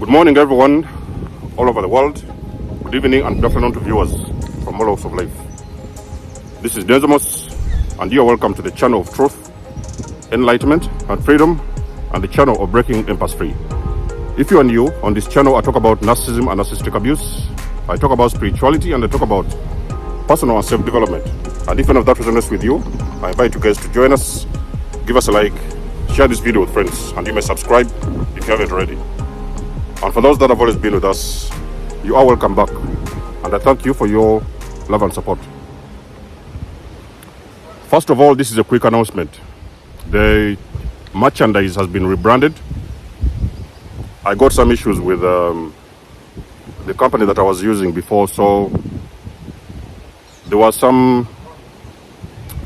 Good morning, everyone, all over the world. Good evening and good afternoon to viewers from all walks of life. This is nikymus, and you are welcome to the channel of truth, enlightenment, and freedom, and the channel of breaking impasse free. If you are new on this channel, I talk about narcissism and narcissistic abuse. I talk about spirituality, and I talk about personal and self-development. And if any of that resonates with you, I invite you guys to join us. Give us a like, share this video with friends, and you may subscribe if you haven't already. And for those that have always been with us, you are welcome back. And I thank you for your love and support. First of all, this is a quick announcement. The merchandise has been rebranded. I got some issues with the company that I was using before, so there were some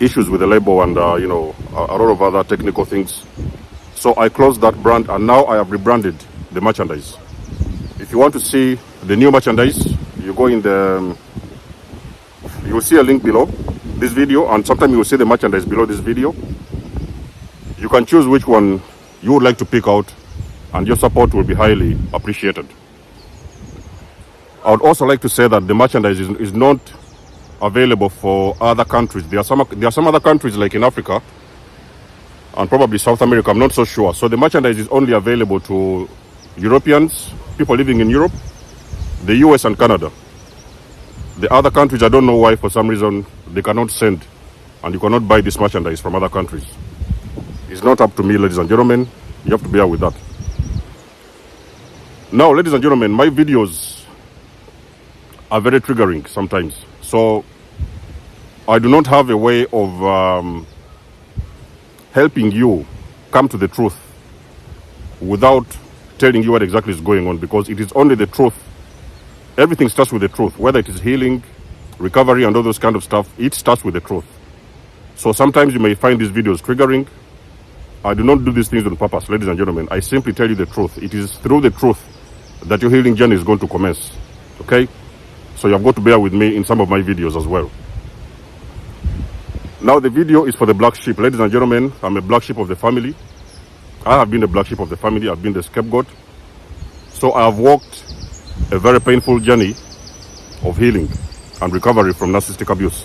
issues with the label and a lot of other technical things. So I closed that brand, and now I have rebranded the merchandise. If you want to see the new merchandise, you go in the, you will see a link below this video, and sometimes you will see the merchandise below this video. You can choose which one you would like to pick out, and your support will be highly appreciated. I would also like to say that the merchandise is not available for other countries. There are some other countries like in Africa and probably South America, I'm not so sure. So the merchandise is only available to Europeans, people living in Europe, the US and Canada. The other countries, I don't know why, for some reason, they cannot send, and you cannot buy this merchandise from other countries. It's not up to me, ladies and gentlemen. You have to bear with that. Now, ladies and gentlemen, my videos are very triggering sometimes. So I do not have a way of helping you come to the truth without telling you what exactly is going on, because it is only the truth. Everything starts with the truth, whether it is healing, recovery, and all those kind of stuff. It starts with the truth. So sometimes you may find these videos triggering. I do not do these things on purpose, ladies and gentlemen. I simply tell you the truth. It is through the truth that your healing journey is going to commence. Okay? So you have got to bear with me in some of my videos as well. Now the video is for the black sheep. Ladies and gentlemen, I'm a black sheep of the family. I have been a black sheep of the family. I've been the scapegoat. So I have walked a very painful journey of healing and recovery from narcissistic abuse.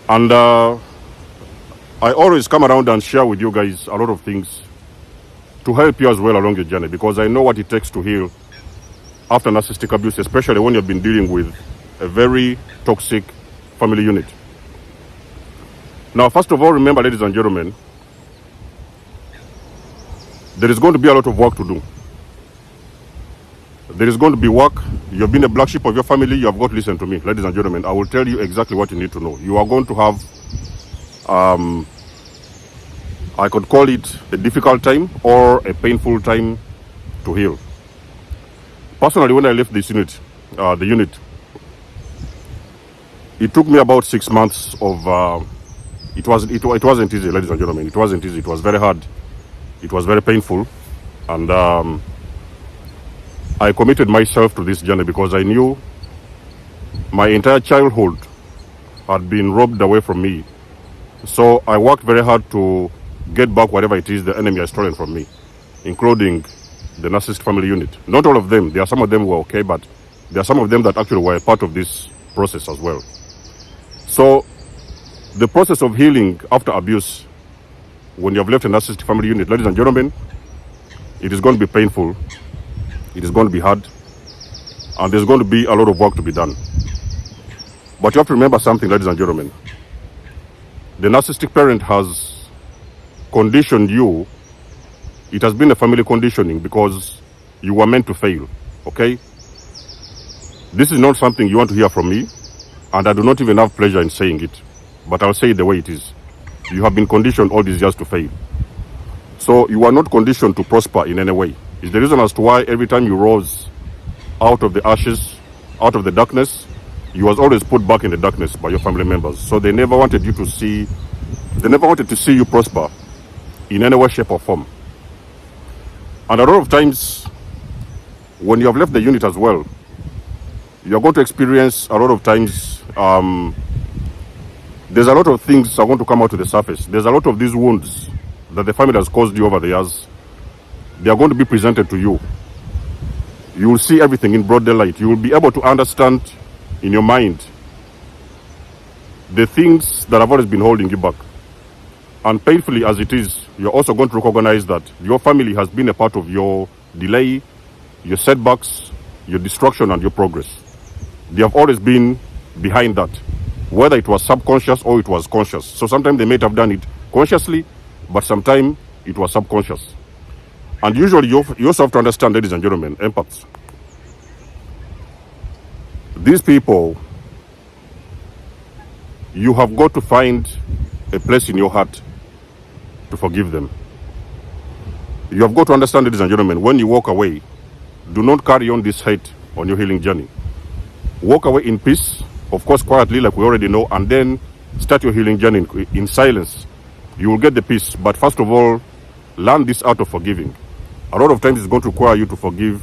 And I always come around and share with you guys a lot of things to help you as well along your journey, because I know what it takes to heal after narcissistic abuse, especially when you've been dealing with a very toxic family unit. Now, first of all, remember, ladies and gentlemen, there is going to be a lot of work to do. There is going to be work. You've been a black sheep of your family. You have got to listen to me, ladies and gentlemen. I will tell you exactly what you need to know. You are going to have, I could call it a difficult time or a painful time to heal. Personally, when I left this unit, the unit, it took me about 6 months of, it wasn't easy, ladies and gentlemen. It wasn't easy. It was very hard. It was very painful. And I committed myself to this journey because I knew my entire childhood had been robbed away from me. So I worked very hard to get back whatever it is the enemy has stolen from me, including the narcissist family unit. Not all of them. There are some of them who were okay, but there are some of them that actually were a part of this process as well. So the process of healing after abuse, when you have left a narcissistic family unit, ladies and gentlemen, it is going to be painful. It is going to be hard. And there's going to be a lot of work to be done. But you have to remember something, ladies and gentlemen. The narcissistic parent has conditioned you. It has been a family conditioning because you were meant to fail. Okay? This is not something you want to hear from me. And I do not even have pleasure in saying it. But I'll say it the way it is. You have been conditioned all these years to fail. So you are not conditioned to prosper in any way. It's the reason as to why every time you rose out of the ashes, out of the darkness, you was always put back in the darkness by your family members. So they never wanted you to see, they never wanted to see you prosper in any way, shape or form. And a lot of times, when you have left the unit as well, you're going to experience a lot of times, there's a lot of things that are going to come out to the surface. There's a lot of these wounds that the family has caused you over the years. They are going to be presented to you You will see everything in broad daylight. You will be able to understand in your mind the things that have always been holding you back. And painfully as it is, you're also going to recognize that your family has been a part of your delay, your setbacks, your destruction, and your progress. They have always been behind that, whether it was subconscious or it was conscious. So sometimes they may have done it consciously, but sometimes it was subconscious. And usually you also have to understand, ladies and gentlemen, empaths. These people, you have got to find a place in your heart to forgive them. You have got to understand, ladies and gentlemen, when you walk away, do not carry on this hate on your healing journey. Walk away in peace, of course, quietly, like we already know, and then start your healing journey in silence. You will get the peace. But first of all, learn this art of forgiving. A lot of times it's going to require you to forgive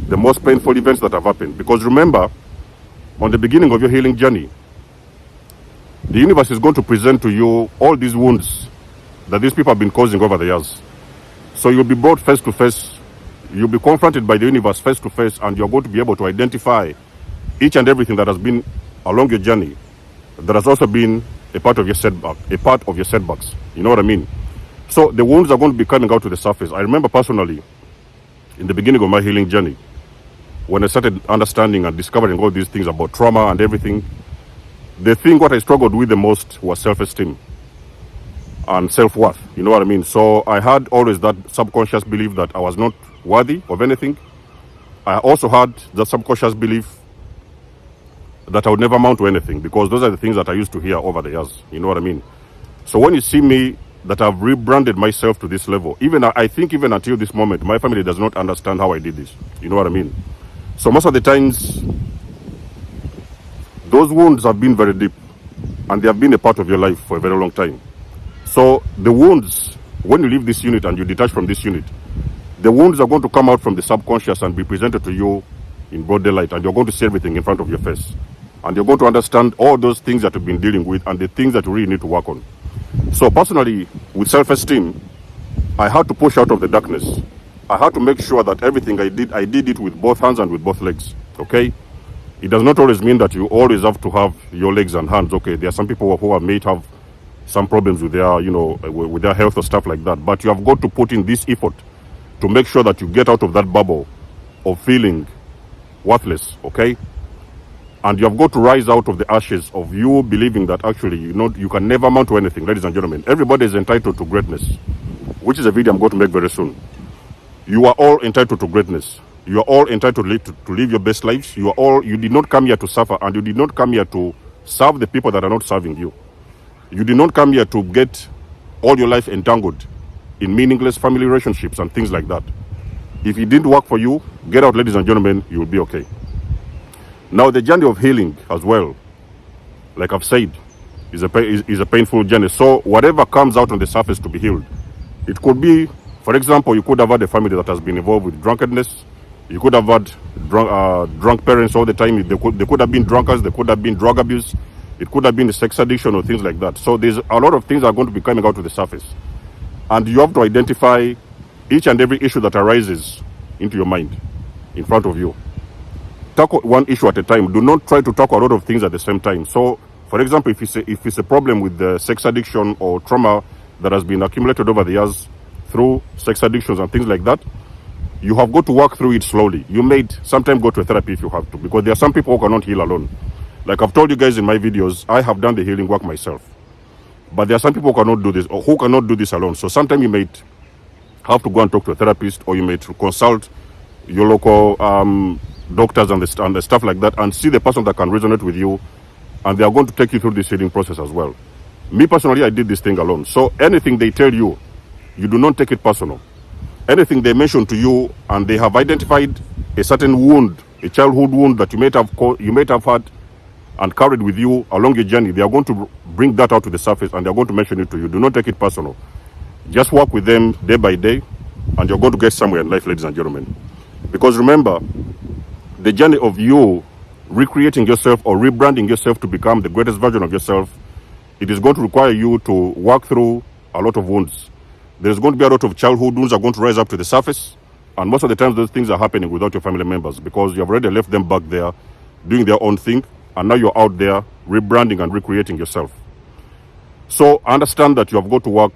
the most painful events that have happened. Because remember, on the beginning of your healing journey, the universe is going to present to you all these wounds that these people have been causing over the years. So you'll be brought face to face. You'll be confronted by the universe face to face, and you're going to be able to identify each and everything that has been along your journey that has also been a part of your setbacks. You know what I mean? So the wounds are going to be coming out to the surface. I remember personally, in the beginning of my healing journey, when I started understanding and discovering all these things about trauma and everything, the thing what I struggled with the most was self-esteem and self-worth. You know what I mean? So I had always that subconscious belief that I was not worthy of anything. I also had the subconscious belief that I would never amount to anything, because those are the things that I used to hear over the years. You know what I mean? So when you see me, that I've rebranded myself to this level, I think even until this moment, my family does not understand how I did this. You know what I mean? So most of the times, those wounds have been very deep, and they have been a part of your life for a very long time. So the wounds, when you leave this unit and you detach from this unit, the wounds are going to come out from the subconscious and be presented to you in broad daylight, and you're going to see everything in front of your face. And you're going to understand all those things that you've been dealing with and the things that you really need to work on. So personally, with self-esteem, I had to push out of the darkness. I had to make sure that everything I did it with both hands and with both legs, okay? It does not always mean that you always have to have your legs and hands, okay? There are some people who may have some problems with their, with their health or stuff like that. But you have got to put in this effort to make sure that you get out of that bubble of feeling worthless, okay? And you have got to rise out of the ashes of you believing that actually you can never amount to anything. Ladies and gentlemen, everybody is entitled to greatness, which is a video I'm going to make very soon. You are all entitled to greatness. You are all entitled to live your best lives. You did not come here to suffer, and you did not come here to serve the people that are not serving you. You did not come here to get all your life entangled in meaningless family relationships and things like that. If it didn't work for you, get out, ladies and gentlemen, you will be okay. Now, the journey of healing as well, like I've said, is a painful journey. So whatever comes out on the surface to be healed, it could be, for example, you could have had a family that has been involved with drunkenness. You could have had drunk parents all the time. They could have been drunkards. They could have been drug abuse. It could have been sex addiction or things like that. So there's a lot of things that are going to be coming out to the surface. And you have to identify each and every issue that arises into your mind in front of you. Tackle one issue at a time. Do not try to tackle a lot of things at the same time. So, for example, if it's a problem with the sex addiction or trauma that has been accumulated over the years through sex addictions and things like that, you have got to work through it slowly. You may sometimes go to a therapy if you have to, because there are some people who cannot heal alone. Like I've told you guys in my videos, I have done the healing work myself. But there are some people who cannot do this, or who cannot do this alone. So sometimes you may have to go and talk to a therapist, or you may consult your local doctors and the stuff like that, and see the person that can resonate with you, and they are going to take you through this healing process as well. Me personally, I did this thing alone. So anything they tell you, you do not take it personal. Anything they mention to you, and they have identified a certain wound, a childhood wound that you might have had and carried with you along your journey, they are going to bring that out to the surface, and they are going to mention it to you. Do not take it personal. Just work with them day by day, and you're going to get somewhere in life, ladies and gentlemen. Because remember, the journey of you recreating yourself or rebranding yourself to become the greatest version of yourself, it is going to require you to work through a lot of wounds. There's going to be a lot of childhood wounds that are going to rise up to the surface. And most of the times those things are happening without your family members because you have already left them back there doing their own thing, and now you're out there rebranding and recreating yourself. So understand that you have got to work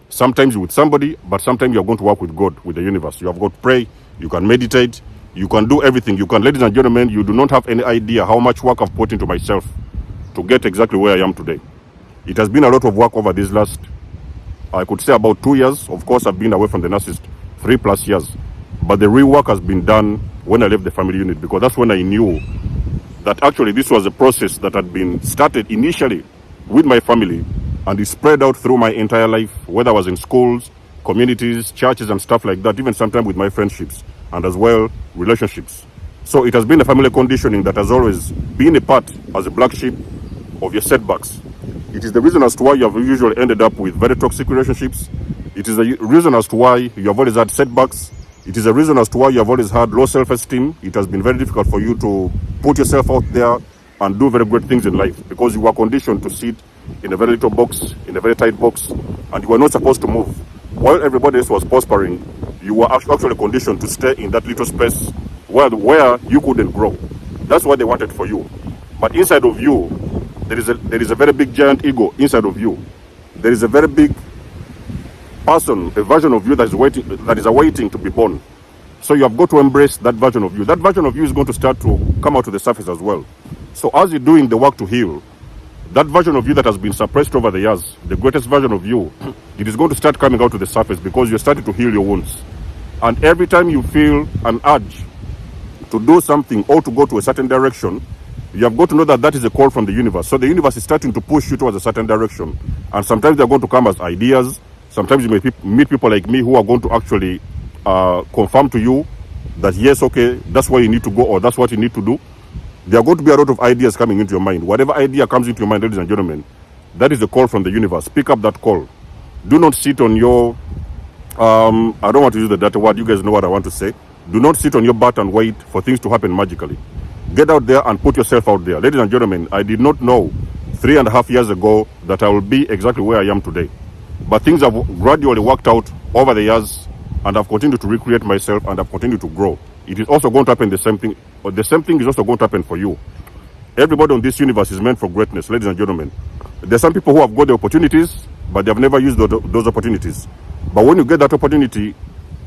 sometimes with somebody, but sometimes you're going to work with God, with the universe. You have got to pray, you can meditate, you can do everything. You can, ladies and gentlemen, you do not have any idea how much work I've put into myself to get exactly where I am today. It has been a lot of work over these last, I could say, about 2 years. Of course, I've been away from the nurses 3+ years. But the real work has been done when I left the family unit, because that's when I knew that actually this was a process that had been started initially with my family, and it spread out through my entire life, whether I was in schools, communities, churches and stuff like that, even sometimes with my friendships and as well relationships. So it has been a family conditioning that has always been a part as a black sheep of your setbacks. It is the reason as to why you have usually ended up with very toxic relationships. It is the reason as to why you have always had setbacks. It is a reason as to why you have always had low self-esteem. It has been very difficult for you to put yourself out there and do very great things in life because you were conditioned to sit in a very little box, in a very tight box, and you were not supposed to move. While everybody else was prospering, you were actually conditioned to stay in that little space where you couldn't grow. That's what they wanted for you. But inside of you, there is a very big giant ego inside of you. There is a very big person, a version of you that is awaiting to be born. So you have got to embrace that version of you. That version of you is going to start to come out to the surface as well. So as you're doing the work to heal, that version of you that has been suppressed over the years, the greatest version of you, it is going to start coming out to the surface because you're starting to heal your wounds. And every time you feel an urge to do something or to go to a certain direction, you have got to know that that is a call from the universe. So the universe is starting to push you towards a certain direction. And sometimes they're going to come as ideas. Sometimes you may meet people like me who are going to actually confirm to you that, yes, okay, that's where you need to go or that's what you need to do. There are going to be a lot of ideas coming into your mind. Whatever idea comes into your mind, ladies and gentlemen, that is a call from the universe. Pick up that call. Do not sit on your, I don't want to use the dirty word. You guys know what I want to say. Do not sit on your butt and wait for things to happen magically. Get out there and put yourself out there. Ladies and gentlemen, I did not know 3.5 years ago that I will be exactly where I am today. But things have gradually worked out over the years, and I've continued to recreate myself and I've continued to grow. It is also going to happen the same thing, but the same thing is also going to happen for you. Everybody on this universe is meant for greatness, ladies and gentlemen. There's some people who have got the opportunities, but they have never used those opportunities. But when you get that opportunity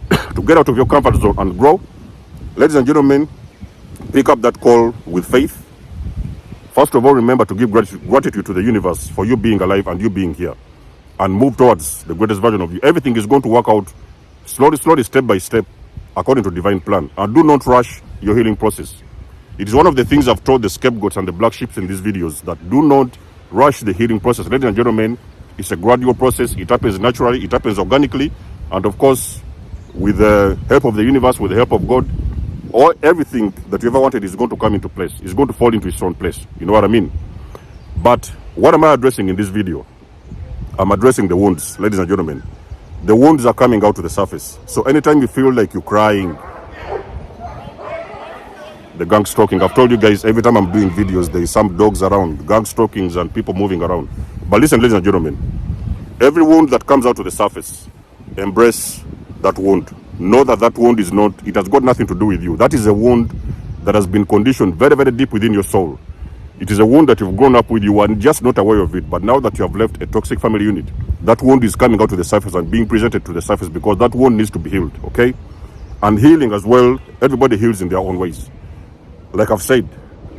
to get out of your comfort zone and grow, ladies and gentlemen, pick up that call with faith. First of all, remember to give gratitude to the universe for you being alive and you being here. And move towards the greatest version of you. Everything is going to work out slowly, step by step, according to divine plan. And do not rush your healing process. It is one of the things I've told the scapegoats and the black sheep in these videos, that do not rush the healing process. Ladies and gentlemen, it's a gradual process. It happens naturally, it happens organically, and of course, with the help of the universe, with the help of God, everything that you ever wanted is going to come into place. It's going to fall into its own place. You know what I mean? But what am I addressing in this video? I'm addressing the wounds, ladies and gentlemen. The wounds are coming out to the surface. So anytime you feel like you're crying, the gang stalking. I've told you guys, every time I'm doing videos, there is some dogs around, gang stalkings and people moving around. But listen, ladies and gentlemen, every wound that comes out to the surface, embrace that wound. Know that that wound it has got nothing to do with you. That is a wound that has been conditioned very, very deep within your soul. It is a wound that you've grown up with, you are just not aware of it. But now that you have left a toxic family unit, that wound is coming out to the surface and being presented to the surface because that wound needs to be healed, okay? And healing as well, everybody heals in their own ways. Like I've said,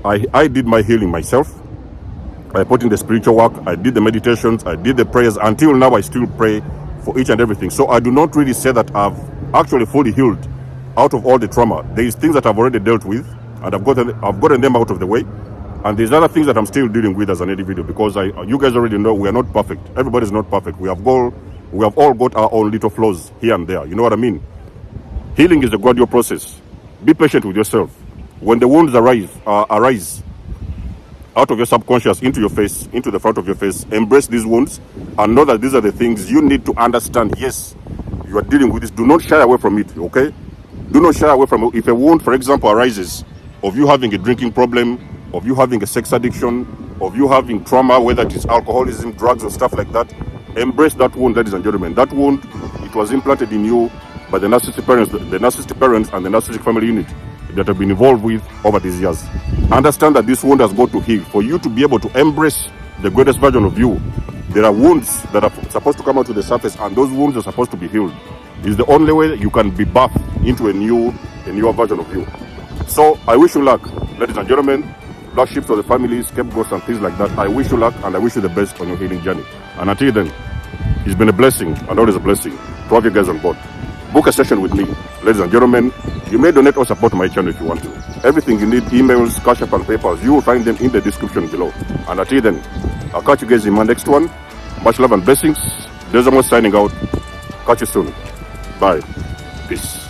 I did my healing myself. I put in the spiritual work, I did the meditations, I did the prayers. Until now, I still pray for each and everything. So I do not really say that I've actually fully healed out of all the trauma. There is things that I've already dealt with, and I've gotten them out of the way. And there's other things that I'm still dealing with as an individual, because you guys already know we are not perfect. Everybody's not perfect. We have all got our own little flaws here and there. You know what I mean? Healing is a gradual process. Be patient with yourself. When the wounds arise out of your subconscious into your face, into the front of your face, embrace these wounds and know that these are the things you need to understand. Yes, you are dealing with this. Do not shy away from it, okay? Do not shy away from it. If a wound, for example, arises of you having a drinking problem, of you having a sex addiction, of you having trauma, whether it is alcoholism, drugs, or stuff like that, embrace that wound, ladies and gentlemen. That wound, it was implanted in you by the narcissistic parents and the narcissistic family unit that have been involved with over these years. Understand that this wound has got to heal. For you to be able to embrace the greatest version of you, there are wounds that are supposed to come out to the surface, and those wounds are supposed to be healed. It's the only way you can be birthed into a newer version of you. So I wish you luck, ladies and gentlemen, black sheep of the family, scapegoats and things like that. I wish you luck and I wish you the best on your healing journey. And until then, it's been a blessing and always a blessing to have you guys on board. Book a session with me, ladies and gentlemen. You may donate or support my channel if you want to. Everything you need, emails, Cash App and PayPal, you will find them in the description below. And until then, I'll catch you guys in my next one. Much love and blessings. Desmond signing out. Catch you soon. Bye. Peace.